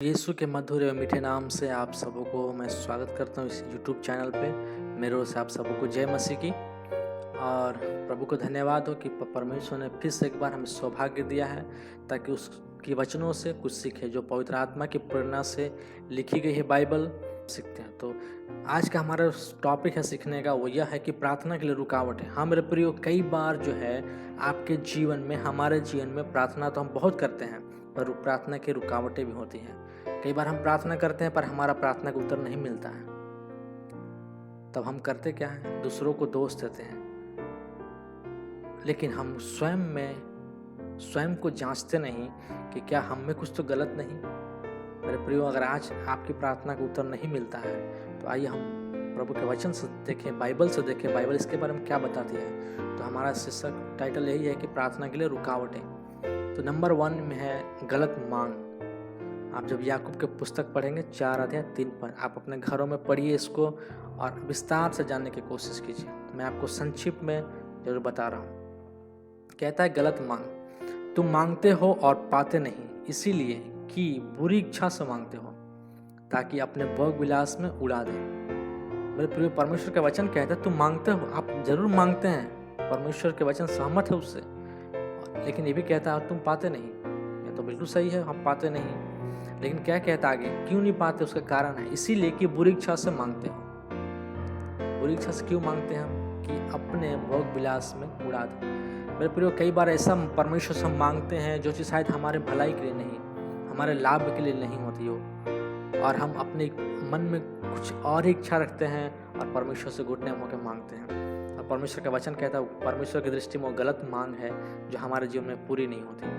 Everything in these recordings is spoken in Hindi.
यीशु के मधुर एवं मीठे नाम से आप सबों को मैं स्वागत करता हूँ इस यूट्यूब चैनल पे। मेरे ओर से आप सबों को जय मसीह की। और प्रभु को धन्यवाद हो कि परमेश्वर ने फिर से एक बार हमें सौभाग्य दिया है ताकि उसकी वचनों से कुछ सीखे, जो पवित्र आत्मा की प्रेरणा से लिखी गई है बाइबल सीखते हैं। तो आज का हमारा टॉपिक है सीखने का, वो यह है कि प्रार्थना के लिए रुकावट है। हाँ मेरे प्रियो, कई बार जो है आपके जीवन में, हमारे जीवन में प्रार्थना तो हम बहुत करते हैं पर प्रार्थना की रुकावटें भी होती हैं। कई बार हम प्रार्थना करते हैं पर हमारा प्रार्थना का उत्तर नहीं मिलता है। तब हम करते क्या है? दूसरों को दोष देते हैं, लेकिन हम स्वयं को जांचते नहीं कि क्या हम में कुछ तो गलत नहीं। मेरे प्रियो, अगर आज आपकी प्रार्थना का उत्तर नहीं मिलता है तो आइए हम प्रभु के वचन से देखें, बाइबल से देखें, बाइबल इसके बारे में क्या बताती है। तो हमारा शीर्षक टाइटल यही है कि प्रार्थना के लिए रुकावटें। तो नंबर 1 में है गलत मांग। आप जब याकूब के पुस्तक पढ़ेंगे 4 अध्याय 3 पर, आप अपने घरों में पढ़िए इसको और विस्तार से जानने की कोशिश कीजिए। मैं आपको संक्षिप्त में जरूर बता रहा हूँ। कहता है गलत मांग, तुम मांगते हो और पाते नहीं, इसीलिए कि बुरी इच्छा से मांगते हो ताकि अपने भोग विलास में उड़ा दे। मेरे प्रिय, परमेश्वर का वचन कहता है तुम मांगते हो, आप जरूर मांगते हैं, परमेश्वर के वचन सहमत है उससे, लेकिन ये भी कहता है तुम पाते नहीं। ये तो बिल्कुल सही है, हम पाते नहीं, लेकिन क्या कहता आगे, क्यों नहीं पाते? उसका कारण है इसीलिए कि बुरी इच्छा से मांगते हो। बुरी इच्छा से क्यों मांगते हैं हम? कि अपने भोग विलास में उड़ा दे। मेरे प्रियो, कई बार ऐसा परमेश्वर से हम मांगते हैं जो चीज़ शायद हमारे भलाई के लिए नहीं, हमारे लाभ के लिए नहीं होती हो, और हम अपने मन में कुछ और ही इच्छा रखते हैं और परमेश्वर से घुटने मुँह के मांगते हैं। और परमेश्वर का वचन कहता है परमेश्वर की दृष्टि में वो गलत मांग है जो हमारे जीवन में पूरी नहीं होती।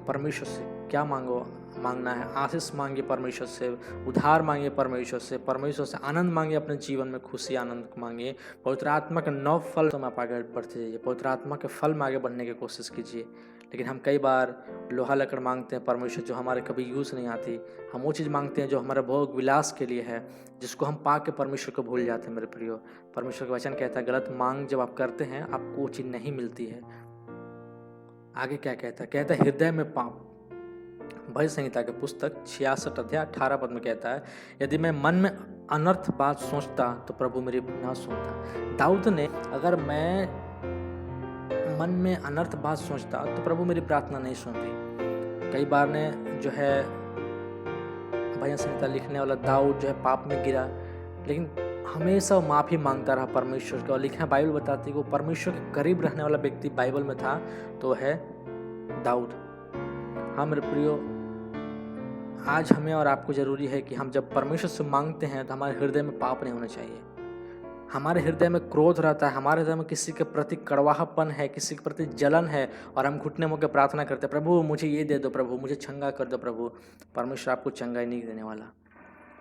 परमेश्वर से क्या मांगना है? आशीष मांगिए परमेश्वर से, उधार मांगिए परमेश्वर से आनंद मांगिए, अपने जीवन में खुशी आनंद मांगिए। पवित्र आत्मा के 9 फल तो आप आगे बढ़ते जाइए, पवित्र आत्मा के फल में आगे बढ़ने की कोशिश कीजिए। लेकिन हम कई बार लोहा लकड़ मांगते हैं परमेश्वर, जो हमारे कभी यूज़ नहीं आती। हम वो चीज़ मांगते हैं जो हमारे भोग विलास के लिए है, जिसको हम पा के परमेश्वर को भूल जाते हैं। मेरे प्रियो, परमेश्वर का वचन कहता है गलत मांग जब आप करते हैं आपको वो चीज़ नहीं मिलती है। आगे क्या कहता है? कहता है हृदय में पाप। भजन संहिता के पुस्तक 66 अध्याय 18 पद में कहता है, यदि मैं मन में अनर्थ बात सोचता तो प्रभु मेरी ना सुनता। दाऊद ने, अगर मैं मन में अनर्थ बात सोचता तो प्रभु मेरी प्रार्थना नहीं सुनती। कई बार ने जो है भजन संहिता लिखने वाला दाऊद जो है पाप में गिरा, लेकिन हमेशा वो माफ़ी मांगता रहा परमेश्वर का। और लिखा बाइबल बताती है वो परमेश्वर के करीब रहने वाला व्यक्ति बाइबल में था तो है दाऊद। हाँ मेरे प्रियो, आज हमें और आपको ज़रूरी है कि हम जब परमेश्वर से मांगते हैं तो हमारे हृदय में पाप नहीं होना चाहिए। हमारे हृदय में क्रोध रहता है, हमारे हृदय में किसी के प्रति कड़वाहपन है, किसी के प्रति जलन है, और हम घुटने मुँह के प्रार्थना करते हैं प्रभु मुझे ये दे दो, प्रभु मुझे चंगा कर दो। प्रभु परमेश्वर आपको चंगाई नहीं देने वाला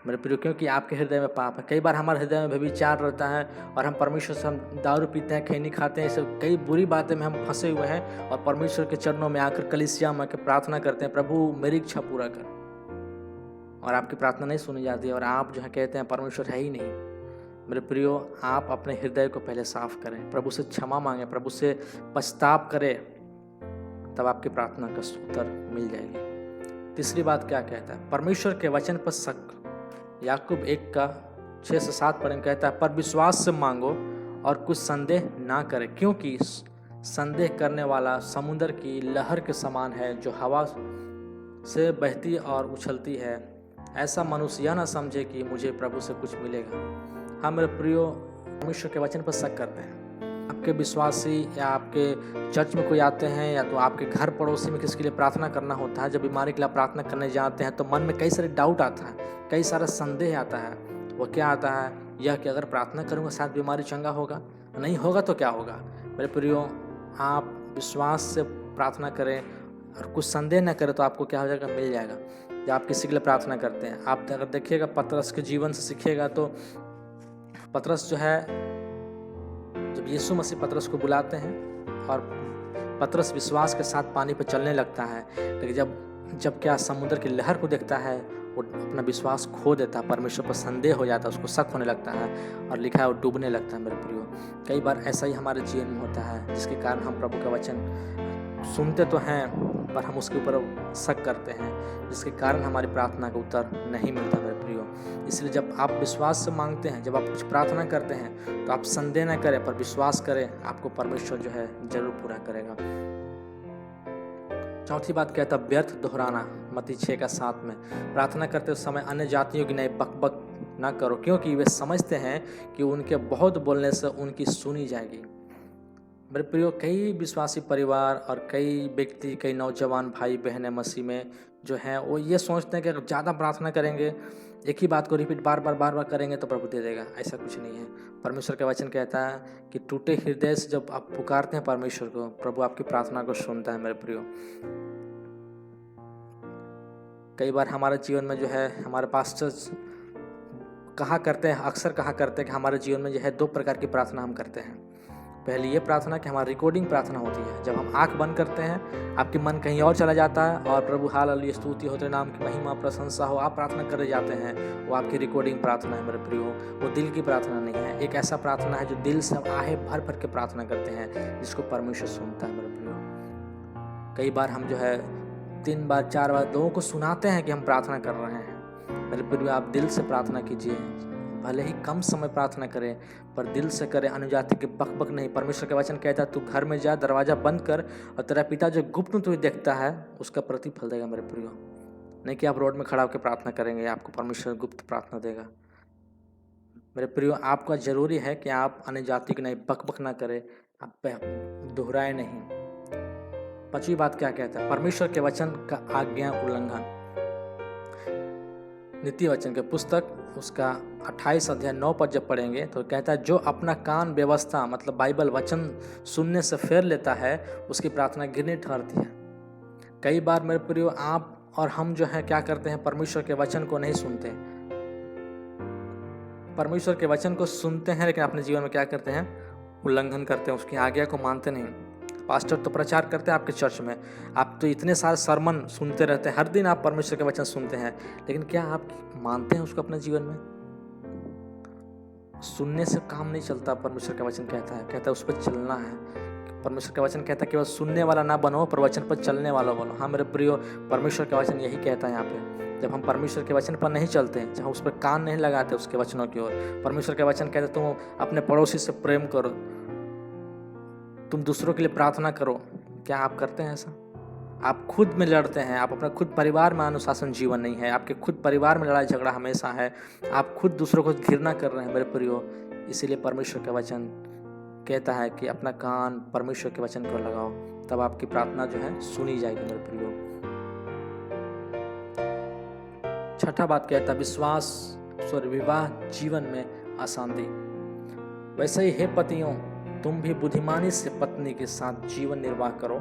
मेरे प्रियो, क्योंकि आपके हृदय में पाप है। कई बार हमारे हृदय में व्यभिचार रहता है और हम परमेश्वर से, हम दारू पीते हैं, खैनी खाते हैं, ऐसे कई बुरी बातें में हम फंसे हुए हैं, और परमेश्वर के चरणों में आकर कलीसिया में आकर प्रार्थना करते हैं प्रभु मेरी इच्छा पूरा कर, और आपकी प्रार्थना नहीं सुनी जाती है और आप जो है कहते हैं परमेश्वर है ही नहीं। मेरे प्रियो, आप अपने हृदय को पहले साफ करें, प्रभु से क्षमा मांगें, प्रभु से पछताप करें, तब आपकी प्रार्थना का उत्तर मिल जाएगी। तीसरी बात क्या कहता है? परमेश्वर के वचन पर शक। याकूब 1 का 6 से 7 पढ़ें, कहता है पर विश्वास से मांगो और कुछ संदेह ना करे, क्योंकि संदेह करने वाला समुद्र की लहर के समान है जो हवा से बहती और उछलती है। ऐसा मनुष्य यह ना समझे कि मुझे प्रभु से कुछ मिलेगा। हाँ मेरे प्रियो, परमेश्वर के वचन पर शक करते हैं। आपके विश्वासी या आपके चर्च में कोई आते हैं, या तो आपके घर पड़ोसी में किसके लिए प्रार्थना करना होता है, जब बीमारी के लिए प्रार्थना करने जाते हैं तो मन में कई सारे डाउट आता है, कई सारा संदेह आता है। वो क्या आता है? यह कि अगर प्रार्थना करूँगा शायद बीमारी चंगा होगा, नहीं होगा तो क्या होगा। मेरे प्रियो, आप विश्वास से प्रार्थना करें और कुछ संदेह न करें तो आपको क्या हो जाएगा? मिल जाएगा। जब आप किसी के लिए प्रार्थना करते हैं, आप अगर देखिएगा पतरस के जीवन से सीखिएगा तो पतरस जो है, जब यीशु मसीह पतरस को बुलाते हैं और पतरस विश्वास के साथ पानी पर चलने लगता है, लेकिन जब क्या समुद्र की लहर को देखता है वो अपना विश्वास खो देता है, परमेश्वर पर संदेह हो जाता है, उसको शक होने लगता है, और लिखा है वो डूबने लगता है। मेरे प्रियो, कई बार ऐसा ही हमारे जीवन में होता है, जिसके कारण हम प्रभु का वचन सुनते तो हैं पर हम उसके ऊपर शक करते हैं, जिसके कारण हमारी प्रार्थना का उत्तर नहीं मिलता मेरे प्रियो। इसलिए जब आप विश्वास से मांगते हैं, जब आप कुछ प्रार्थना करते हैं, तो आप संदेह न करें पर विश्वास करें, आपको परमेश्वर जो है जरूर पूरा करेगा। चौथी बात कहता है व्यर्थ दोहराना, मत्ती 6:7 में, प्रार्थना करते समय अन्य जातियों की नहीं बकबक ना करो, क्योंकि वे समझते हैं कि उनके बहुत बोलने से उनकी सुनी जाएगी। मेरे प्रियो, कई विश्वासी परिवार और कई व्यक्ति, कई नौजवान भाई बहनें मसीह में जो हैं, वो ये सोचते हैं कि अगर ज़्यादा प्रार्थना करेंगे, एक ही बात को रिपीट बार बार करेंगे तो प्रभु दे देगा। ऐसा कुछ नहीं है। परमेश्वर का वचन कहता है कि टूटे हृदय से जब आप पुकारते हैं परमेश्वर को, प्रभु आपकी प्रार्थना को सुनता है मेरे प्रियो। कई बार हमारे जीवन में जो है, हमारे पास्टर्स अक्सर कहा करते हैं कि हमारे जीवन में जो है 2 प्रकार की प्रार्थना हम करते हैं। पहली ये प्रार्थना कि हमारी रिकॉर्डिंग प्रार्थना होती है, जब हम आंख बंद करते हैं, आपकी मन कहीं और चला जाता है और प्रभु हालेलुया स्तुति हो तेरे नाम की महिमा प्रशंसा हो, आप प्रार्थना करे जाते हैं, वो आपकी रिकॉर्डिंग प्रार्थना है मेरे प्रियो, वो दिल की प्रार्थना नहीं है। एक ऐसा प्रार्थना है जो दिल से हम आहे भर भर के प्रार्थना करते हैं, जिसको परमेश्वर सुनता है मेरे प्रियो। कई बार हम जो है 3 बार 4 बार लोगों को सुनाते हैं कि हम प्रार्थना कर रहे हैं। मेरे प्रियो, आप दिल से प्रार्थना कीजिए, भले ही कम समय प्रार्थना करें पर दिल से करें, अनुजाति के बक नहीं। परमेश्वर का वचन कहता है तू घर में जा, दरवाजा बंद कर और तेरा पिता जो गुप्त में तुझे देखता है उसका प्रतिफल देगा मेरे प्रियो। नहीं कि आप रोड में खड़ा होकर प्रार्थना करेंगे, आपको परमेश्वर गुप्त प्रार्थना देगा मेरे प्रियो। आपका जरूरी है कि आप अन्य जाति की नहीं बक ना करें, आप दोहराए नहीं। 5वीं बात क्या कहता है, परमेश्वर के वचन का आज्ञा उल्लंघन। नीति वचन के पुस्तक उसका 28 अध्याय 9 पद जब पढ़ेंगे तो कहता है जो अपना कान व्यवस्था मतलब बाइबल वचन सुनने से फेर लेता है, उसकी प्रार्थना गिरनी ठहरती है। कई बार मेरे प्रियो, आप और हम जो है क्या करते हैं, परमेश्वर के वचन को नहीं सुनते। परमेश्वर के वचन को सुनते हैं लेकिन अपने जीवन में क्या करते हैं, उल्लंघन करते हैं, उसकी आज्ञा को मानते नहीं। पास्टर तो प्रचार करते हैं आपके चर्च में, आप तो इतने सारे सरमन सुनते रहते हैं, हर दिन आप परमेश्वर के वचन सुनते हैं, लेकिन क्या आप मानते हैं उसको अपने जीवन में? सुनने से काम नहीं चलता। परमेश्वर का वचन कहता है उस पर चलना है। परमेश्वर का वचन कहता है केवल सुनने वाला ना बनो, पर वचन पर चलने वाला बनो। हाँ मेरे प्रियो, परमेश्वर का वचन यही कहता है यहाँ पे। जब हम परमेश्वर के वचन पर नहीं चलते, जब हम उस पर कान नहीं लगाते उसके वचनों की ओर, परमेश्वर का वचन कहता है तुम अपने पड़ोसी से प्रेम करो, तुम दूसरों के लिए प्रार्थना करो। क्या आप करते हैं ऐसा? आप खुद में लड़ते हैं, आप अपने खुद परिवार में अनुशासन जीवन नहीं है, आपके खुद परिवार में लड़ाई झगड़ा हमेशा है, आप खुद दूसरों को घृणा कर रहे हैं मेरे प्रियो। इसीलिए परमेश्वर का वचन कहता है कि अपना कान परमेश्वर के वचन को लगाओ, तब आपकी प्रार्थना जो है सुनी जाएगी मेरे प्रियो। 6ठा बात कहता है विश्वास और विवाह जीवन में अशांति। वैसे ही हे पतियों, तुम भी बुद्धिमानी से पत्नी के साथ जीवन निर्वाह करो,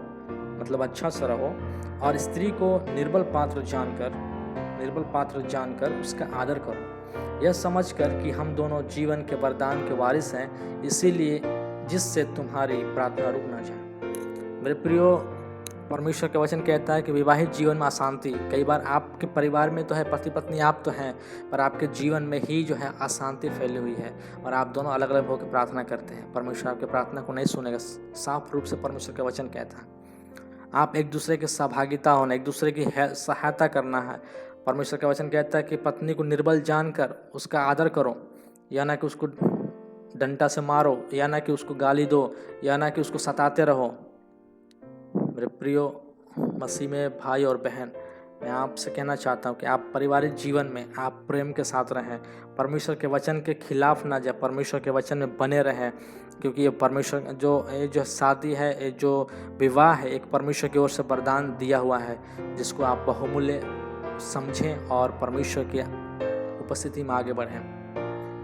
मतलब अच्छा सा रहो, और स्त्री को निर्बल पात्र जानकर उसका आदर करो, यह समझकर कि हम दोनों जीवन के वरदान के वारिस हैं, इसीलिए जिससे तुम्हारी प्रार्थना रुक ना जाए। मेरे प्रियो, परमेश्वर का वचन कहता है कि विवाहित जीवन में अशांति, कई बार आपके परिवार में तो है, पति पत्नी आप तो हैं, पर आपके जीवन में ही जो है अशांति फैली हुई है और आप दोनों अलग अलग होकर प्रार्थना करते हैं। परमेश्वर आपकी प्रार्थना को नहीं सुनेगा। साफ रूप से परमेश्वर का वचन कहता है आप एक दूसरे के सहभागिता होना, एक दूसरे की सहायता करना है। परमेश्वर का वचन कहता है कि पत्नी को निर्बल जानकर उसका आदर करो, या ना कि उसको डंडा से मारो, या ना कि उसको गाली दो, या ना कि उसको सताते रहो। मेरे प्रियो मसीह में भाई और बहन, मैं आपसे कहना चाहता हूँ कि आप पारिवारिक जीवन में आप प्रेम के साथ रहें, परमेश्वर के वचन के खिलाफ ना जाए, परमेश्वर के वचन में बने रहें, क्योंकि ये परमेश्वर जो शादी है, ये जो विवाह है, एक परमेश्वर की ओर से वरदान दिया हुआ है, जिसको आप बहुमूल्य समझें और परमेश्वर की उपस्थिति में आगे बढ़ें।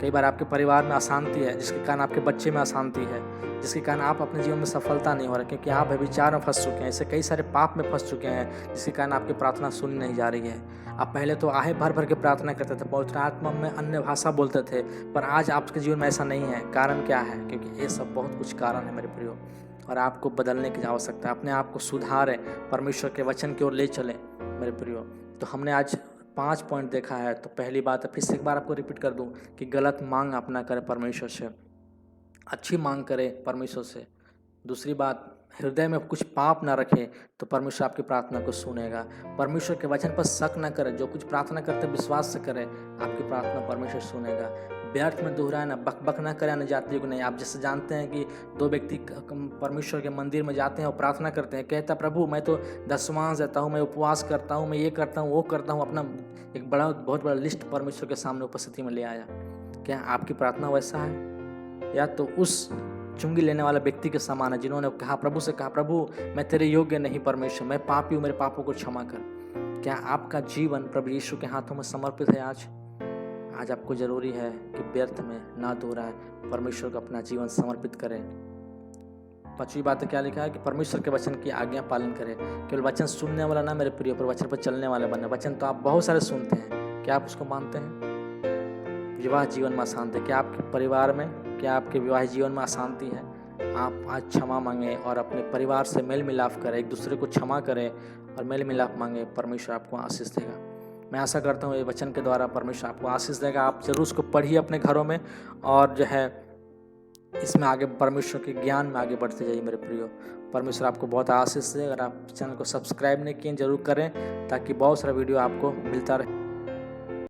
कई बार आपके परिवार में अशांति है, जिसके कारण आपके बच्चे में अशांति है, जिसके कारण आप अपने जीवन में सफलता नहीं हो रहे, क्योंकि आप व्यभिचार में फंस चुके हैं, ऐसे कई सारे पाप में फंस चुके हैं, जिसके कारण आपकी प्रार्थना सुनी नहीं जा रही है। आप पहले तो आहे भर भर के प्रार्थना करते थे, पवित्र आत्मा में अन्य भाषा बोलते थे, पर आज आपके जीवन में ऐसा नहीं है। कारण क्या है? क्योंकि ये सब बहुत कुछ कारण है मेरे प्रियो, और आपको बदलने की आवश्यकता है। अपने आप को सुधारें, परमेश्वर के वचन की ओर ले चलें मेरे प्रियो। तो हमने आज 5 पॉइंट देखा है। तो पहली बात है, फिर से एक बार आपको रिपीट कर दूं कि गलत मांग अपना करें परमेश्वर से, अच्छी मांग करें परमेश्वर से। दूसरी बात, हृदय में कुछ पाप ना रखे तो परमेश्वर आपकी प्रार्थना को सुनेगा। परमेश्वर के वचन पर शक ना करें, जो कुछ प्रार्थना करते विश्वास से करें, आपकी प्रार्थना परमेश्वर सुनेगा। व्यर्थ में दोहराए ना, बक ना करें न जातियों को नहीं। आप जैसे जानते हैं कि दो व्यक्ति परमेश्वर के मंदिर में जाते हैं और प्रार्थना करते हैं, कहता प्रभु मैं तो दशमांश देता हूँ, मैं उपवास करता हूँ, मैं ये करता हूँ वो करता हूँ, अपना एक बहुत बड़ा लिस्ट परमेश्वर के सामने उपस्थिति में ले आया। क्या आपकी प्रार्थना वैसा है, या तो उस चुंगी लेने वाला व्यक्ति के समान है जिन्होंने कहा प्रभु से कहा प्रभु मैं तेरे योग्य नहीं परमेश्वर, मैं पापी हूँ, मेरे पापों को क्षमा कर। क्या आपका जीवन प्रभु यीशु के हाथों में समर्पित है? आज आपको जरूरी है कि व्यर्थ में ना दोहराए, परमेश्वर को अपना जीवन समर्पित करें। 5वीं बात क्या लिखा है कि परमेश्वर के वचन की आज्ञा पालन करें। केवल वचन सुनने वाला ना मेरे प्रिय, पर वचन पर चलने वाले बने। वचन तो आप बहुत सारे सुनते हैं, क्या आप उसको मानते हैं? विवाह जीवन में अशांति, क्या आपके परिवार में, क्या आपके विवाहित जीवन में अशांति है? आप आज क्षमा मांगें और अपने परिवार से मेल मिलाप करें, एक दूसरे को क्षमा करें और मेल मिलाप मांगे, परमेश्वर आपको आशीष देगा। मैं आशा करता हूँ ये वचन के द्वारा परमेश्वर आपको आशीष देगा। आप जरूर उसको पढ़िए अपने घरों में और जो है इसमें आगे परमेश्वर के ज्ञान में आगे बढ़ते जाइए मेरे प्रियो। परमेश्वर आपको बहुत आशीष दे। अगर आप चैनल को सब्सक्राइब नहीं किए जरूर करें, ताकि बहुत सारा वीडियो आपको मिलता रहे।